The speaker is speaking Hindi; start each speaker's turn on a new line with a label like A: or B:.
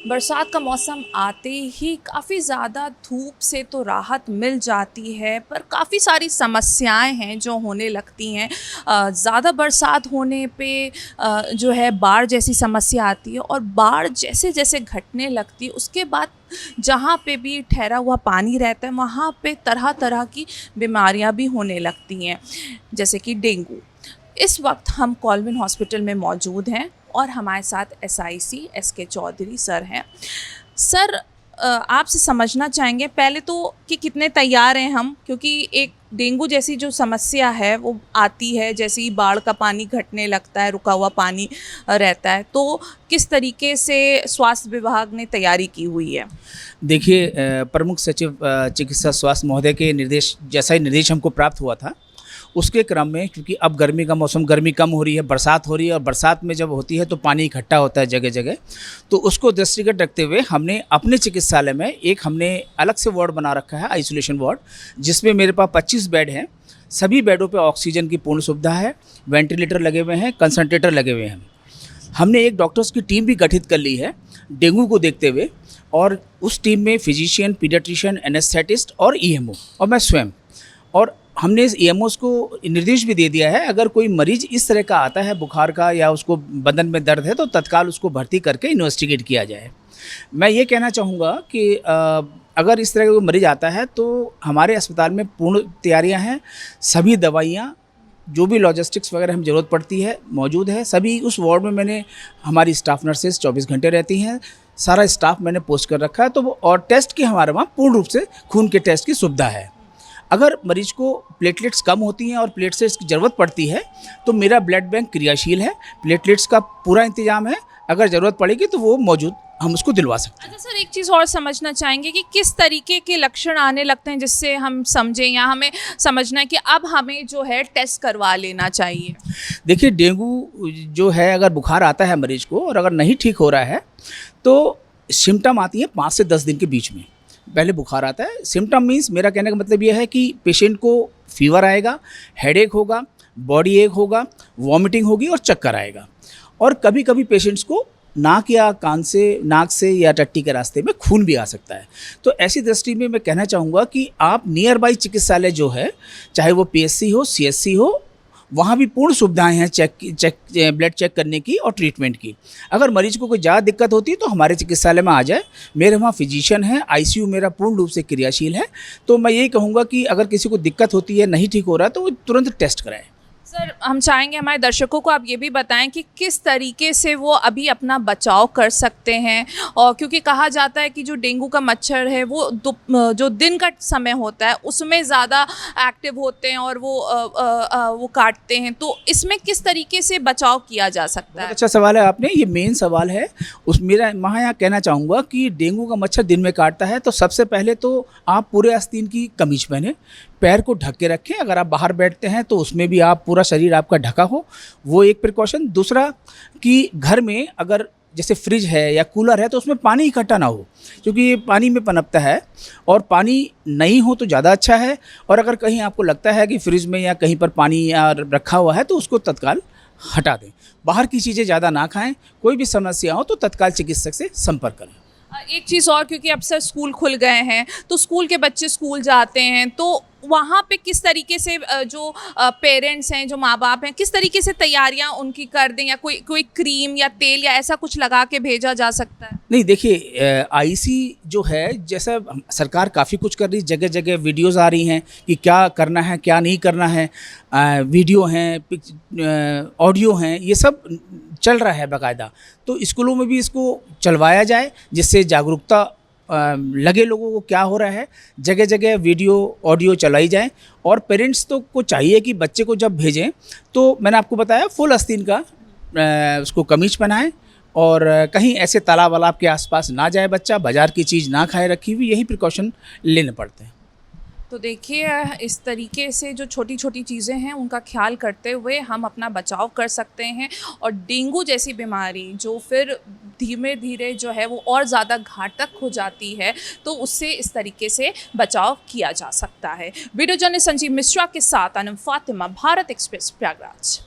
A: बरसात का मौसम आते ही काफ़ी ज़्यादा धूप से तो राहत मिल जाती है, पर काफ़ी सारी समस्याएं हैं जो होने लगती हैं। ज़्यादा बरसात होने पे जो है बाढ़ जैसी समस्या आती है, और बाढ़ जैसे जैसे घटने लगती है उसके बाद जहाँ पे भी ठहरा हुआ पानी रहता है वहाँ पे तरह तरह की बीमारियाँ भी होने लगती हैं, जैसे कि डेंगू। इस वक्त हम कॉलविन हॉस्पिटल में मौजूद हैं और हमारे साथ एसआईसी एसके चौधरी सर हैं। सर, आपसे समझना चाहेंगे पहले तो कि कितने तैयार हैं हम, क्योंकि एक डेंगू जैसी जो समस्या है वो आती है जैसे ही बाढ़ का पानी घटने लगता है, रुका हुआ पानी रहता है, तो किस तरीके से स्वास्थ्य विभाग ने तैयारी की हुई है?
B: देखिए, प्रमुख सचिव चिकित्सा स्वास्थ्य महोदय के निर्देश जैसा ही निर्देश हमको प्राप्त हुआ था, उसके क्रम में क्योंकि अब गर्मी का मौसम, गर्मी कम हो रही है, बरसात हो रही है, और बरसात में जब होती है तो पानी इकट्ठा होता है जगह जगह, तो उसको दृष्टिगत रखते हुए हमने अपने चिकित्सालय में हमने अलग से वार्ड बना रखा है, आइसोलेशन वार्ड, जिसमें मेरे पास 25 बेड हैं। सभी बेडों पर ऑक्सीजन की पूर्ण सुविधा है, वेंटिलेटर लगे हुए हैं, कंसंट्रेटर लगे हुए हैं। हमने एक डॉक्टर्स की टीम भी गठित कर ली है डेंगू को देखते हुए, और उस टीम में फिजिशियन, पीडियाट्रिशियन, एनेस्थेटिस्ट और ईएमओ और मैं स्वयं। और हमने इस ईएमओस को निर्देश भी दे दिया है, अगर कोई मरीज इस तरह का आता है बुखार का या उसको बदन में दर्द है तो तत्काल उसको भर्ती करके इन्वेस्टिगेट किया जाए। मैं ये कहना चाहूँगा कि अगर इस तरह का कोई मरीज आता है तो हमारे अस्पताल में पूर्ण तैयारियाँ हैं। सभी दवाइयाँ, जो भी लॉजिस्टिक्स वगैरह हमें ज़रूरत पड़ती है, मौजूद है। सभी उस वार्ड में मैंने हमारी स्टाफ नर्सेज 24 घंटे रहती हैं, सारा स्टाफ मैंने पोस्ट कर रखा है। तो और टेस्ट की हमारे वहाँ पूर्ण रूप से खून के टेस्ट की सुविधा है। अगर मरीज को प्लेटलेट्स कम होती हैं और प्लेटलेट्स की ज़रूरत पड़ती है तो मेरा ब्लड बैंक क्रियाशील है, प्लेटलेट्स का पूरा इंतजाम है। अगर ज़रूरत पड़ेगी तो वो मौजूद हम उसको दिलवा सकते हैं।
A: अच्छा सर, एक चीज़ और समझना चाहेंगे कि किस तरीके के लक्षण आने लगते हैं जिससे हम समझें या हमें समझना है कि अब हमें जो है टेस्ट करवा लेना चाहिए?
B: देखिए, डेंगू जो है, अगर बुखार आता है मरीज को और अगर नहीं ठीक हो रहा है तो सिम्टम आती है 5 से 10 दिन के बीच में। पहले बुखार आता है। सिम्टम मीन्स, मेरा कहने का मतलब यह है कि पेशेंट को फीवर आएगा, हेडेक होगा, बॉडी एक होगा, वॉमिटिंग होगी और चक्कर आएगा। और कभी कभी पेशेंट्स को नाक या कान से, नाक से या टट्टी के रास्ते में खून भी आ सकता है। तो ऐसी दृष्टि में मैं कहना चाहूँगा कि आप नियर बाई चिकित्सालय जो है, चाहे वो पीएचसी हो, सीएचसी हो, वहाँ भी पूर्ण सुविधाएं हैं ब्लड चेक करने की और ट्रीटमेंट की। अगर मरीज को कोई ज़्यादा दिक्कत होती है तो हमारे चिकित्सालय में आ जाए। मेरे वहाँ फिजिशियन है, आईसीयू मेरा पूर्ण रूप से क्रियाशील है। तो मैं यही कहूँगा कि अगर किसी को दिक्कत होती है, नहीं ठीक हो रहा है, तो वो तुरंत टेस्ट कराएं।
A: सर, हम चाहेंगे हमारे दर्शकों को आप ये भी बताएं कि किस तरीके से वो अभी अपना बचाव कर सकते हैं, और क्योंकि कहा जाता है कि जो डेंगू का मच्छर है वो जो दिन का समय होता है उसमें ज़्यादा एक्टिव होते हैं और वो काटते हैं, तो इसमें किस तरीके से बचाव किया जा सकता है?
B: बहुत अच्छा सवाल है आपने, ये मेन सवाल है। मेरा यहाँ कहना चाहूँगा कि डेंगू का मच्छर दिन में काटता है तो सबसे पहले तो आप पूरे आस्तीन की कमीज पहने, पैर को ढक के रखें। अगर आप बाहर बैठते हैं तो उसमें भी आप पूरा शरीर आपका ढका हो, वो एक प्रिकॉशन। दूसरा कि घर में अगर जैसे फ्रिज है या कूलर है तो उसमें पानी इकट्ठा ना हो, क्योंकि ये पानी में पनपता है, और पानी नहीं हो तो ज़्यादा अच्छा है। और अगर कहीं आपको लगता है कि फ्रिज में या कहीं पर पानी रखा हुआ है तो उसको तत्काल हटा दें। बाहर की चीज़ें ज़्यादा ना खाएं। कोई भी समस्या हो तो तत्काल चिकित्सक से संपर्क करें।
A: एक चीज़ और, क्योंकि अब सर स्कूल खुल गए हैं तो स्कूल के बच्चे स्कूल जाते हैं, तो वहाँ पे किस तरीके से जो पेरेंट्स हैं, जो माँ बाप हैं, किस तरीके से तैयारियाँ उनकी कर दें, या कोई क्रीम या तेल या ऐसा कुछ लगा के भेजा जा सकता है?
B: नहीं, देखिए, आईसी जो है, जैसा सरकार काफ़ी कुछ कर रही है, जगह जगह वीडियोज़ आ रही हैं कि क्या करना है, क्या नहीं करना है। वीडियो हैं, ऑडियो हैं, ये सब चल रहा है बाकायदा। तो स्कूलों में भी इसको चलवाया जाए जिससे जागरूकता लगे लोगों को क्या हो रहा है। जगह जगह वीडियो, ऑडियो चलाई जाए। और पेरेंट्स तो को चाहिए कि बच्चे को जब भेजें तो मैंने आपको बताया फुल आस्तीन का उसको कमीज पहनाएं, और कहीं ऐसे तालाब वालाब के आसपास ना जाए बच्चा, बाज़ार की चीज़ ना खाए रखी हुई। यही प्रिकॉशन लेने पड़ते हैं।
A: तो देखिए, इस तरीके से जो छोटी छोटी चीज़ें हैं उनका ख्याल करते हुए हम अपना बचाव कर सकते हैं, और डेंगू जैसी बीमारी जो फिर धीरे धीरे जो है वो और ज़्यादा घातक हो जाती है, तो उससे इस तरीके से बचाव किया जा सकता है। वीडियो जर्नलिस्ट संजीव मिश्रा के साथ अनम फातिमा, भारत एक्सप्रेस, प्रयागराज।